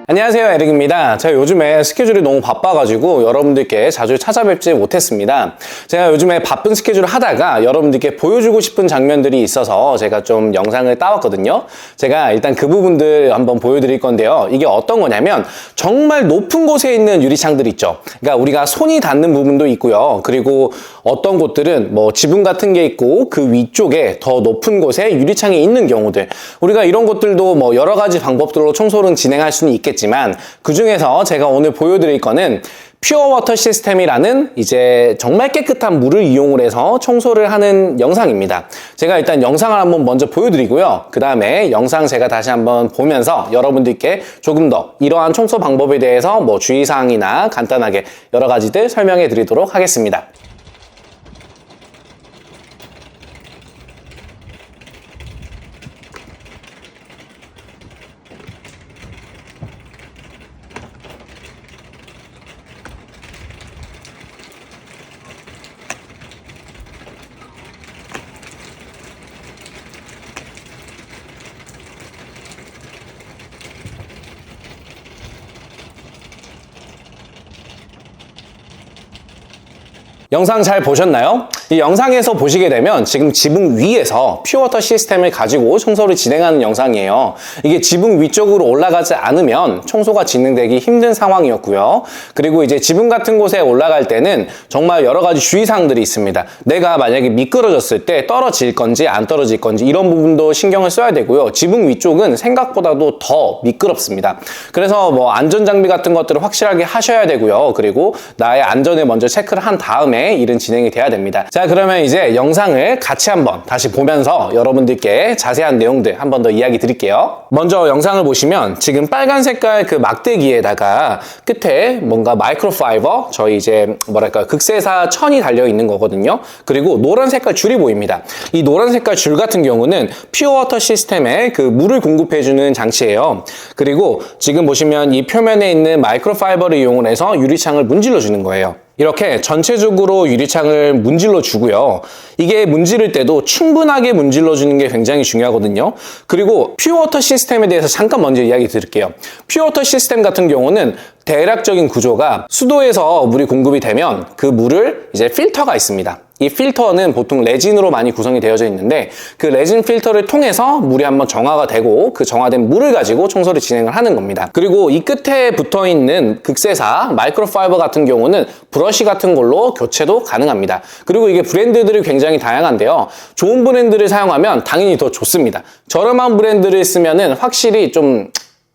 안녕하세요, 에릭입니다. 제가 요즘에 스케줄이 너무 바빠가지고 여러분들께 자주 찾아뵙지 못했습니다. 제가 요즘에 바쁜 스케줄을 하다가 여러분들께 보여주고 싶은 장면들이 있어서 제가 좀 영상을 따왔거든요. 제가 일단 그 부분들 한번 보여드릴 건데요. 이게 어떤 거냐면 정말 높은 곳에 있는 유리창들 있죠. 그러니까 우리가 손이 닿는 부분도 있고요. 그리고 어떤 곳들은 뭐 지붕 같은 게 있고 그 위쪽에 더 높은 곳에 유리창이 있는 경우들, 우리가 이런 곳들도 뭐 여러 가지 방법들로 청소를 진행할 수는 있겠지만 그 중에서 제가 오늘 보여드릴 거는 퓨어 워터 시스템이라는 이제 정말 깨끗한 물을 이용을 해서 청소를 하는 영상입니다. 제가 일단 영상을 한번 먼저 보여드리고요. 그 다음에 영상 제가 다시 한번 보면서 여러분들께 조금 더 이러한 청소 방법에 대해서 뭐 주의사항이나 간단하게 여러 가지들 설명해 드리도록 하겠습니다. 영상 잘 보셨나요? 이 영상에서 보시게 되면 지금 지붕 위에서 퓨어워터 시스템을 가지고 청소를 진행하는 영상이에요. 이게 지붕 위쪽으로 올라가지 않으면 청소가 진행되기 힘든 상황이었고요. 그리고 이제 지붕 같은 곳에 올라갈 때는 정말 여러 가지 주의사항들이 있습니다. 내가 만약에 미끄러졌을 때 떨어질 건지 안 떨어질 건지 이런 부분도 신경을 써야 되고요. 지붕 위쪽은 생각보다도 더 미끄럽습니다. 그래서 뭐 안전장비 같은 것들을 확실하게 하셔야 되고요. 그리고 나의 안전을 먼저 체크를 한 다음에 일은 진행이 돼야 됩니다. 자, 그러면 이제 영상을 같이 한번 다시 보면서 여러분들께 자세한 내용들 한번 더 이야기 드릴게요. 먼저 영상을 보시면 지금 빨간 색깔 그 막대기에다가 끝에 뭔가 마이크로파이버, 저희 이제 뭐랄까 극세사 천이 달려 있는 거거든요. 그리고 노란 색깔 줄이 보입니다. 이 노란 색깔 줄 같은 경우는 퓨어워터 시스템에 그 물을 공급해주는 장치예요. 그리고 지금 보시면 이 표면에 있는 마이크로파이버를 이용해서 유리창을 문질러 주는 거예요. 이렇게 전체적으로 유리창을 문질러 주고요. 이게 문지를 때도 충분하게 문질러 주는 게 굉장히 중요하거든요. 그리고 퓨어워터 시스템에 대해서 잠깐 먼저 이야기 드릴게요. 퓨어워터 시스템 같은 경우는 대략적인 구조가 수도에서 물이 공급이 되면 그 물을 이제 필터가 있습니다. 이 필터는 보통 레진으로 많이 구성이 되어져 있는데 그 레진 필터를 통해서 물이 한번 정화가 되고 그 정화된 물을 가지고 청소를 진행을 하는 겁니다. 그리고 이 끝에 붙어 있는 극세사 마이크로파이버 같은 경우는 브러쉬 같은 걸로 교체도 가능합니다. 그리고 이게 브랜드들이 굉장히 다양한데요. 좋은 브랜드를 사용하면 당연히 더 좋습니다. 저렴한 브랜드를 쓰면은 확실히 좀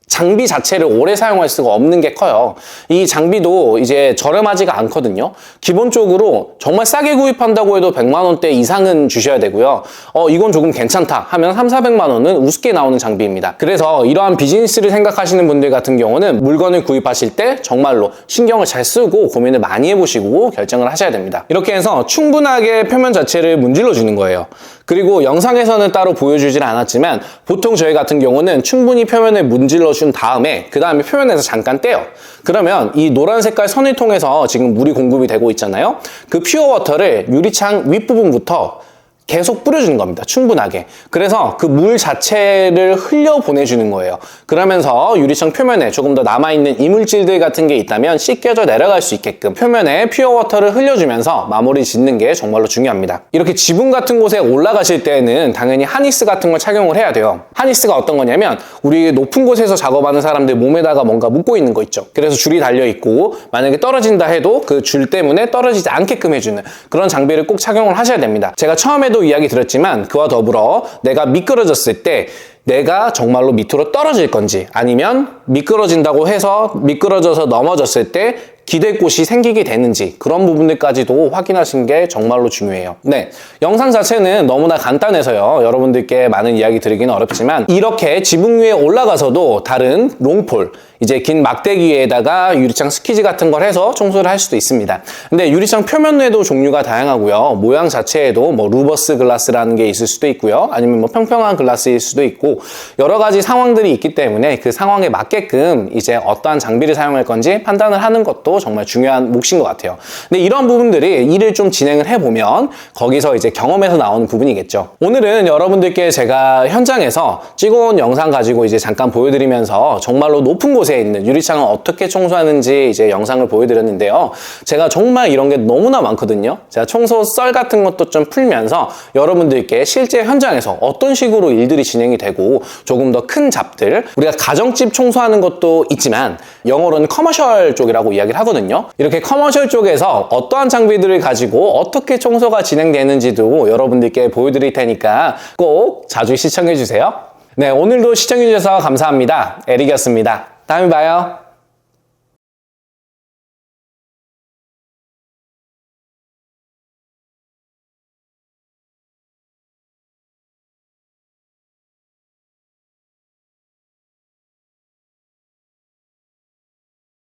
장비 자체를 오래 사용할 수가 없는 게 커요. 이 장비도 이제 저렴하지가 않거든요. 기본적으로 정말 싸게 구입한다고 해도 100만 원대 이상은 주셔야 되고요. 이건 조금 괜찮다 하면 3,400만 원은 우습게 나오는 장비입니다. 그래서 이러한 비즈니스를 생각하시는 분들 같은 경우는 물건을 구입하실 때 정말로 신경을 잘 쓰고 고민을 많이 해보시고 결정을 하셔야 됩니다. 이렇게 해서 충분하게 표면 자체를 문질러 주는 거예요. 그리고 영상에서는 따로 보여주질 않았지만 보통 저희 같은 경우는 충분히 표면을 문질러 준 다음에 그 다음에 표면에서 잠깐 떼요. 그러면 이 노란 색깔 선을 통해서 지금 물이 공급이 되고 있잖아요. 그 퓨어워터를 유리창 윗부분부터 계속 뿌려주는 겁니다. 충분하게. 그래서 그 물 자체를 흘려 보내주는 거예요. 그러면서 유리창 표면에 조금 더 남아있는 이물질들 같은 게 있다면 씻겨져 내려갈 수 있게끔 표면에 퓨어워터를 흘려주면서 마무리 짓는 게 정말로 중요합니다. 이렇게 지붕 같은 곳에 올라가실 때는 당연히 하니스 같은 걸 착용을 해야 돼요. 하니스가 어떤 거냐면 우리 높은 곳에서 작업하는 사람들 몸에다가 뭔가 묶고 있는 거 있죠. 그래서 줄이 달려있고 만약에 떨어진다 해도 그 줄 때문에 떨어지지 않게끔 해주는 그런 장비를 꼭 착용을 하셔야 됩니다. 제가 처음에도 이야기 드렸지만 그와 더불어 내가 미끄러졌을 때 내가 정말로 밑으로 떨어질 건지 아니면 미끄러진다고 해서 미끄러져서 넘어졌을 때 기댈 곳이 생기게 되는지 그런 부분들까지도 확인하시는 게 정말로 중요해요. 네, 영상 자체는 너무나 간단해서요. 여러분들께 많은 이야기 드리기는 어렵지만 이렇게 지붕 위에 올라가서도 다른 롱폴, 이제 긴 막대기에다가 유리창 스키지 같은 걸 해서 청소를 할 수도 있습니다. 근데 유리창 표면에도 종류가 다양하고요. 모양 자체에도 뭐 루버스 글라스라는 게 있을 수도 있고요. 아니면 뭐 평평한 글라스일 수도 있고 여러 가지 상황들이 있기 때문에 그 상황에 맞게끔 이제 어떠한 장비를 사용할 건지 판단을 하는 것도 것도 정말 중요한 몫인 것 같아요. 근데 이런 부분들이 일을 좀 진행을 해보면 거기서 이제 경험에서 나오는 부분이겠죠. 오늘은 여러분들께 제가 현장에서 찍어온 영상 가지고 이제 잠깐 보여드리면서 정말로 높은 곳에 있는 유리창을 어떻게 청소하는지 이제 영상을 보여드렸는데요. 제가 정말 이런 게 너무나 많거든요. 제가 청소 썰 같은 것도 좀 풀면서 여러분들께 실제 현장에서 어떤 식으로 일들이 진행이 되고 조금 더 큰 잡들, 우리가 가정집 청소하는 것도 있지만 영어로는 커머셜 쪽이라고 이야기를 하거든요. 이렇게 커머셜 쪽에서 어떠한 장비들을 가지고 어떻게 청소가 진행되는지도 여러분들께 보여드릴 테니까 꼭 자주 시청해주세요. 네, 오늘도 시청해주셔서 감사합니다. 에릭이었습니다. 다음에 봐요.